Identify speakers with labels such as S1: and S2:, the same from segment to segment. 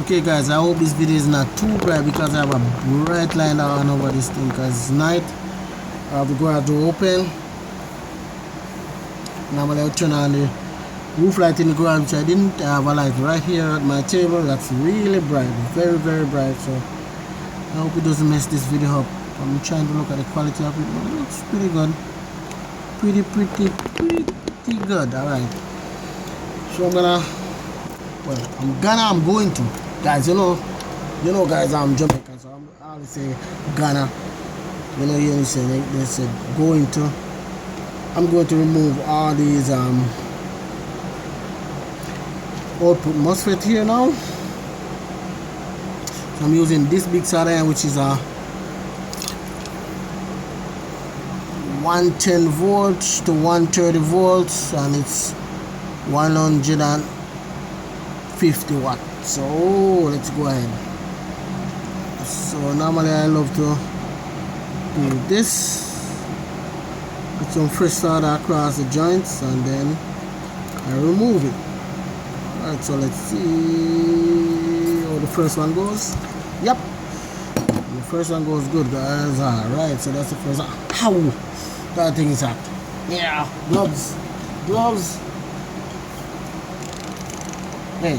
S1: Okay guys, I hope this video is not too bright because I have a bright line on over this thing because it's night. I have the garage door open. Normally I'll turn on the roof light in the garage, which I didn't. I have a light right here at my table that's really bright, very bright, so I hope it doesn't mess this video up. I'm trying to look at the quality of it. It looks pretty good. Pretty good. Alright. So I'm going to. Guys, you know guys, I'm Jamaican, so I always say Ghana. You know, you say they said going to. I'm going to remove all these output MOSFET here now. So I'm using this big soldder iron, which is a 110 volts to 130 volts, and it's 150 watts. So let's go ahead. So normally I love to do this, put some fresh solder across the joints, and then I remove it. Alright, so let's see how the first one goes. Yep, the first one goes good, guys. Alright, so that's the first one. Ow, that thing is hot. Yeah, gloves. Hey,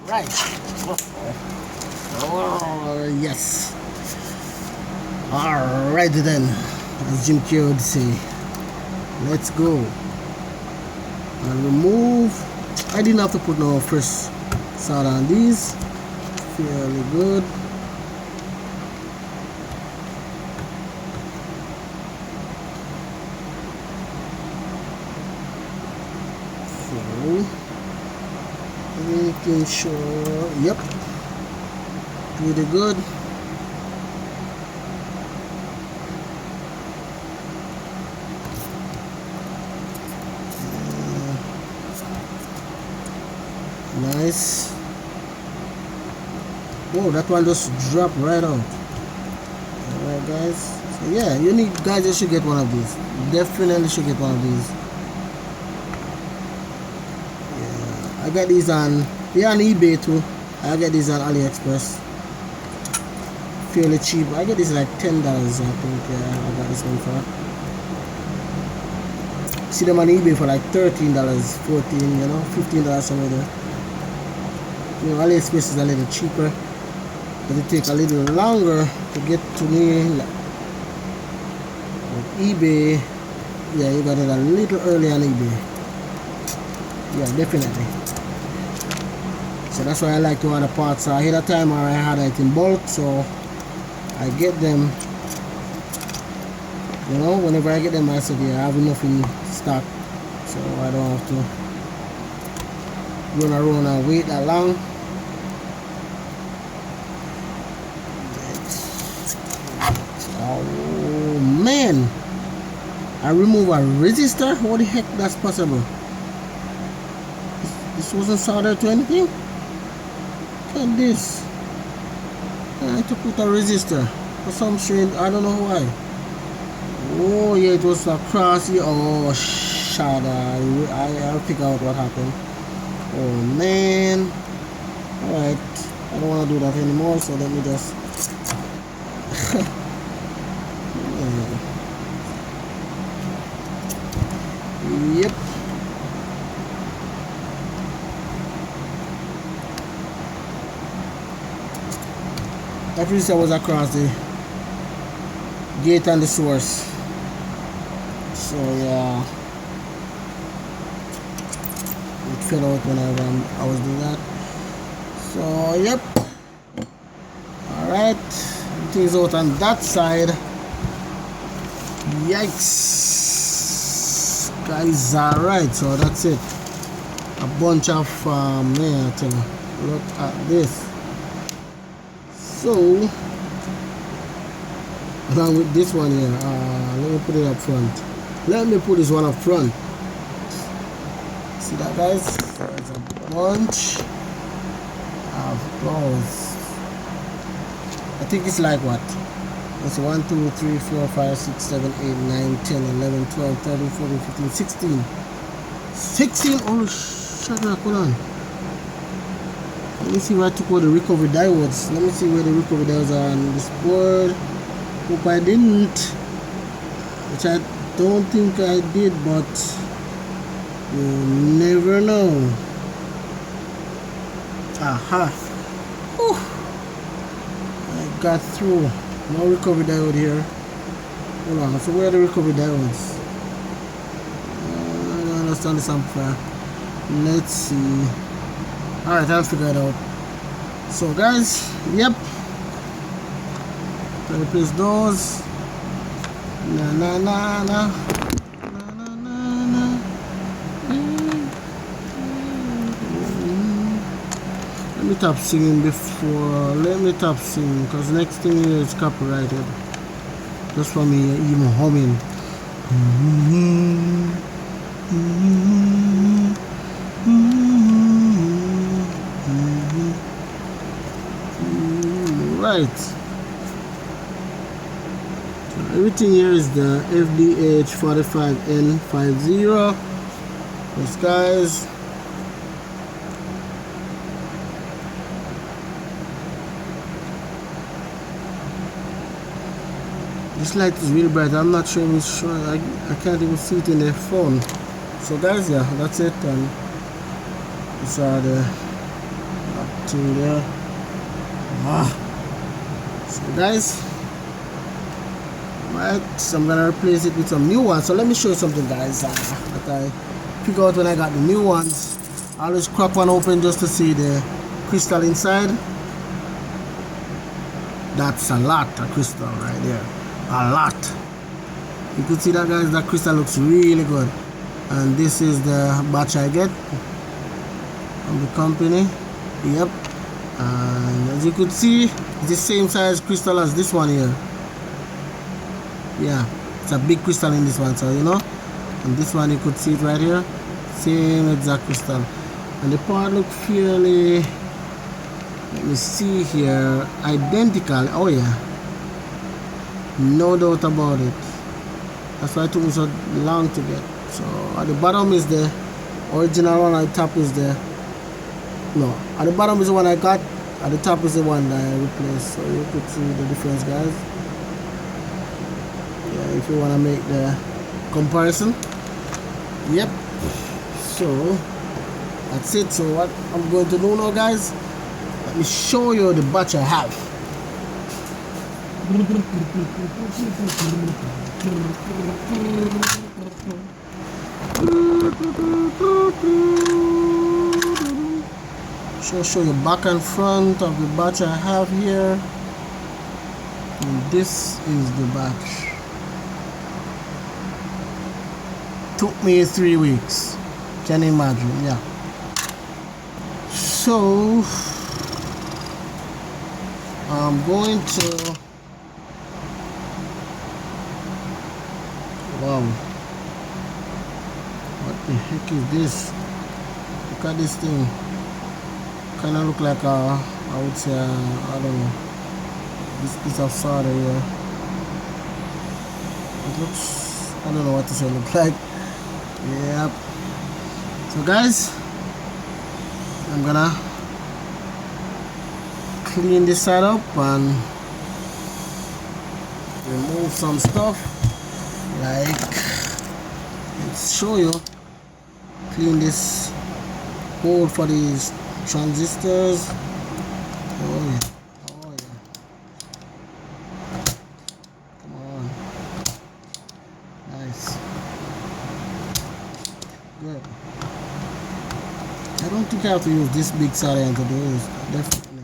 S1: right. Oh, yes. Alright then, as Jim Carrey would say, let's go. And remove. I didn't have to put no fresh solder on these. Fairly good. So making sure, yep, pretty good. Nice. Whoa, that one just dropped right out. Alright guys, so yeah, you should get one of these. Definitely should get one of these. I got these on eBay too. I get these on AliExpress. Fairly cheap. I get these like $10, I think. Yeah, I got this one for. See them on eBay for like $13, $14, you know, $15 somewhere there. You know, AliExpress is a little cheaper, but it takes a little longer to get to me. With eBay, yeah, you got it a little early on eBay. Yeah, definitely. So that's why I like to order parts ahead of time, or I had it in bulk, so I get them. You know, whenever I get them, I said, yeah, I have enough in stock, so I don't have to run around and wait that long. Oh man, I remove a resistor. How the heck that's possible? This wasn't soldered to anything. Look at this. I had to put a resistor for some strange, I don't know why. Oh yeah, it was a cross here. Oh shit, I'll figure out what happened. Oh man. Alright, I don't want to do that anymore, so let me just yep. That resistor was across the gate and the source. So yeah, it fell out whenever I was doing that. So yep. Alright, everything's out on that side. Yikes, guys. Alright, so that's it. A bunch of man, I tell you, look at this. So along with this one here, let me put it up front. Let me put this one up front. See that, guys? There's a bunch of those. I think it's like what, That's 1, 2, 3, 4, 5, 6, 7, 8, 9, 10, 11, 12, 13, 14, 15, 16. 16. Oh, shut up. Hold on. Let me see where I took all the recovery diodes. Let me see where the recovery diodes are on this board. Hope I didn't. Which I don't think I did, but you never know. Aha. Whew. I got through. No recovery diode here. Hold on. So where are the recovery diodes? I don't understand this amplifier. Let's see. Alright, I'll figure it out. So guys, yep. Replace those. Na na na na. Na na na na. Let me stop singing before. Let me stop singing, because next thing here is copyrighted. Just for me even humming. Right. So everything here is the FDH45N50. Yes, guys. This light is really bright. I'm not sure it's showing. I can't even see it in the phone. So guys, yeah, that's it. And these are the thing there. So guys, right, so I'm gonna replace it with some new ones. So let me show you something, guys, that I figured out when I got the new ones. I always crack one open just to see the crystal inside. That's a lot of crystal right there. A lot. You could see that, guys. That crystal looks really good. And this is the batch I get from the company. Yep. And as you could see, it's the same size crystal as this one here. Yeah, it's a big crystal in this one, so you know. And this one, you could see it right here, same exact crystal. And the part look fairly, let me see here, identical. Oh yeah, no doubt about it. That's why it took me so long to get. So at the bottom is the original one, at the top is the, no, at the bottom is the one I got, at the top is the one that I replaced. So you could see the difference, guys. Yeah, if you want to make the comparison. Yep. So that's it. So what I'm going to do now, guys, let me show you the batch I have. Show you back and front of the batch I have here. And this is the batch. Took me 3 weeks. Can you imagine? Yeah. So I'm going to, wow, what the heck is this? Look at this thing. Kind of look like a, I would say, I don't know, this piece of solder here. It looks, I don't know what this will look like. Yep. So guys, I'm gonna clean this side up and remove some stuff. Like, let's show you. Clean this hole for these transistors. Oh yeah. Oh yeah. Come on. Nice. Good. I don't think I have to use this big solder to do this. Definitely.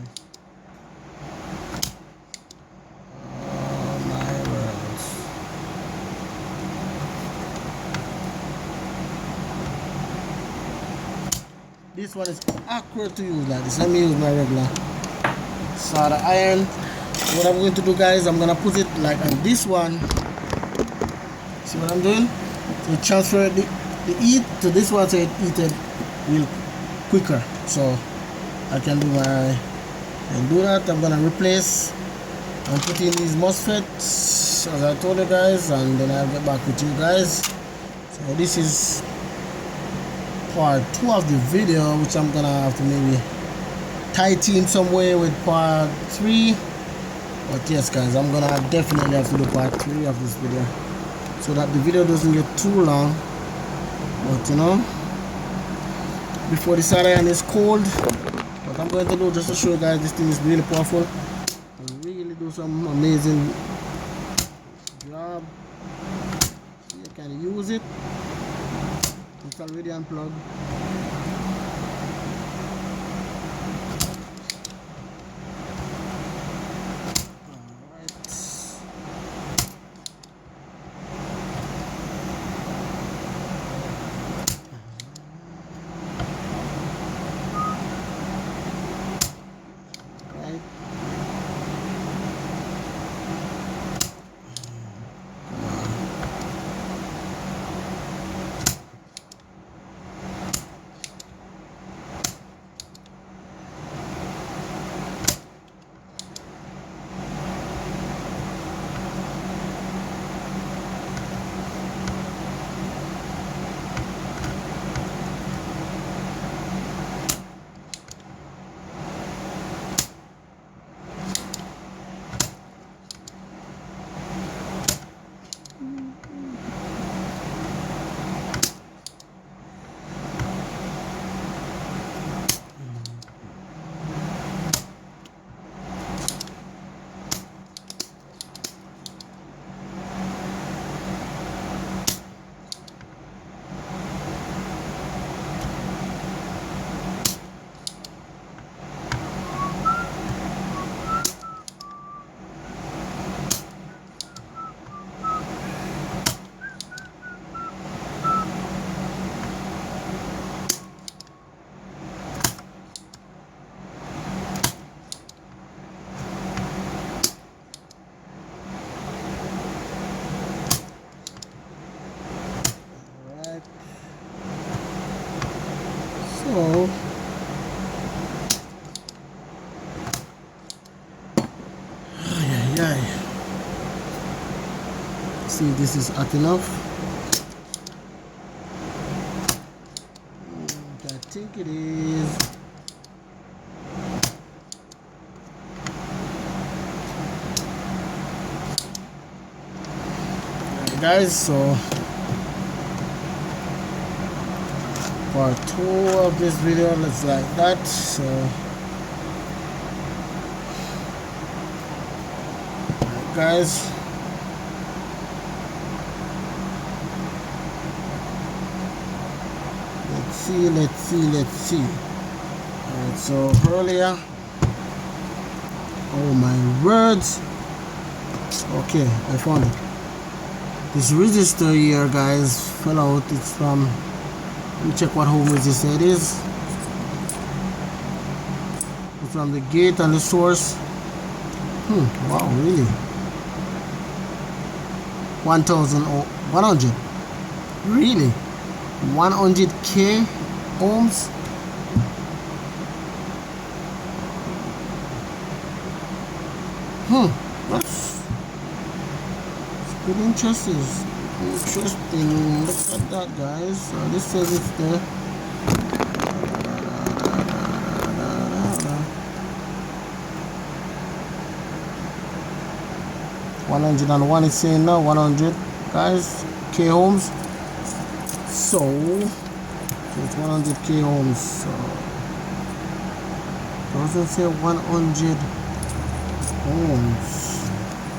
S1: Oh my words. This one is awkward to use like this. Let me use my regular solder iron. What I'm going to do, guys, I'm gonna put it like on this one. See what I'm doing? So transfer the heat to this one so it heated real quicker. So I can do my, and do that. I'm gonna replace I'm putting these MOSFETs as I told you guys, and then I'll get back with you guys. So this is part 2 of the video, which I'm gonna have to maybe tighten some way with part 3. But yes guys, I'm gonna definitely have to do part 3 of this video so that the video doesn't get too long. But you know, before the solder iron is cold, what I'm going to do, just to show you guys, this thing is really powerful and really do some amazing job. You can use it. It's already unplugged. So see if this is hot enough. I think it is. Alright guys, so part 2 of this video looks like that. So alright guys, let's see. Alright, so earlier, oh my words, okay, I found it. This resistor here guys fell out. It's from, let me check what home resistor it is. It's from the gate and the source. Wow, really? 100, really? 100k ohms. That's pretty interesting. Look at that guys. So this says it's the 101. It's saying now 100 guys, k ohms. So it's 100k ohms. So doesn't say 100 ohms.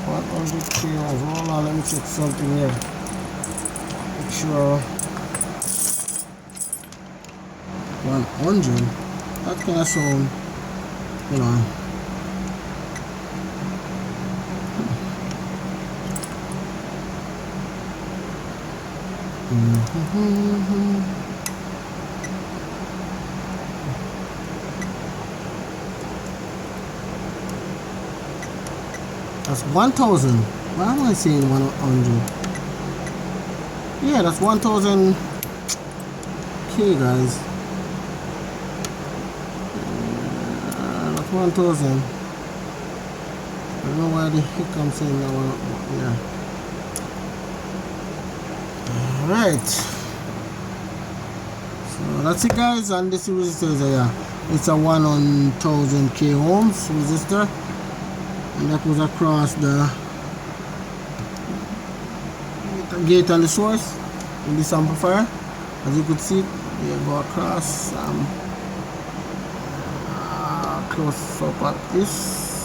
S1: 100k ohms. Hold on, let me check something here. Make sure 100. That kind of sound. Hold on. That's 1000. Why am I saying 100? Yeah, that's 1000 k guys. That's 1000. don't know why the heck I'm saying that one. Yeah. Alright. So that's it, guys. And this resistor is it's a 1000 k ohms resistor. And that goes across the gate and the source in this amplifier. As you could see, they go across. Close up at this,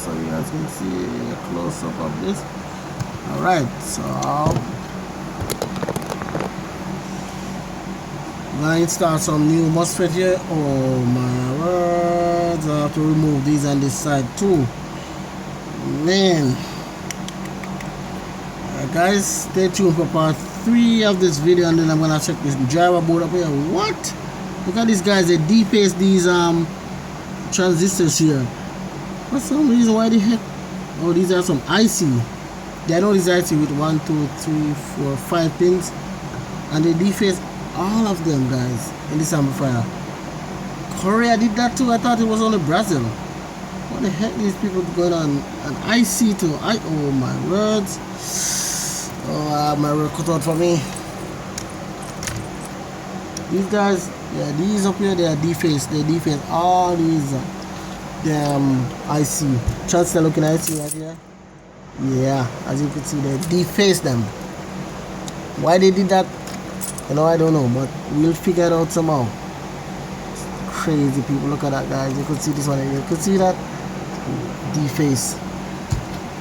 S1: so you guys can see a close up of this. Alright, so I'm gonna install some new MOSFET here. Oh my words, I have to remove these on this side too, man. Alright guys, stay tuned for part 3 of this video, and then I'm gonna check this driver board up here. What? Look at these guys, they depaste these transistors here. For some reason, why the heck? Oh, these are some IC. They know these IC with 1, 2, 3, 4, 5 pins, and they deface all of them, guys, in this amplifier. Korea did that too. I thought it was only Brazil. What the heck? These people going on an IC to oh my words. Oh, I have my work cut out for me. These guys, yeah, these up here, they are defaced. They deface all these damn IC. Transistor looking IC right here. Yeah, as you can see, they deface them. Why they did that, you know, I don't know, but we'll figure it out somehow. Crazy people. Look at that, guys. You could see this one here. You could see that deface.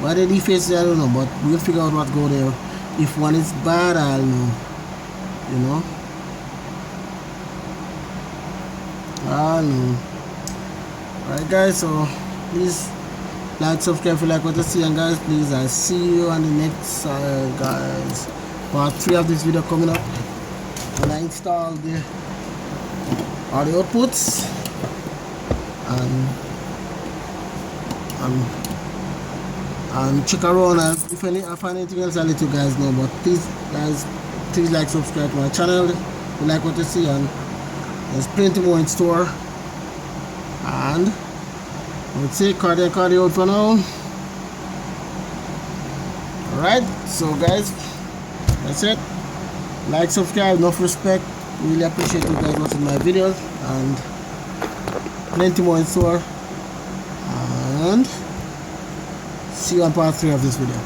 S1: Why they deface it, I don't know, but we'll figure out what go there. If one is bad, I'll know. You know. I know. Alright guys, so please like, subscribe if you like what you see, and guys, please, I'll see you on the next guys, part 3 of this video coming up, when I install the audio outputs and check around. If I find anything else, I'll let you guys know. But please guys, please like, subscribe to my channel if you like what you see, and there's plenty more in store. And I would say Carty&Carty out for now. Alright, so guys, that's it. Like, subscribe, enough respect. Really appreciate you guys watching my videos, and plenty more in store. And see you on part 3 of this video.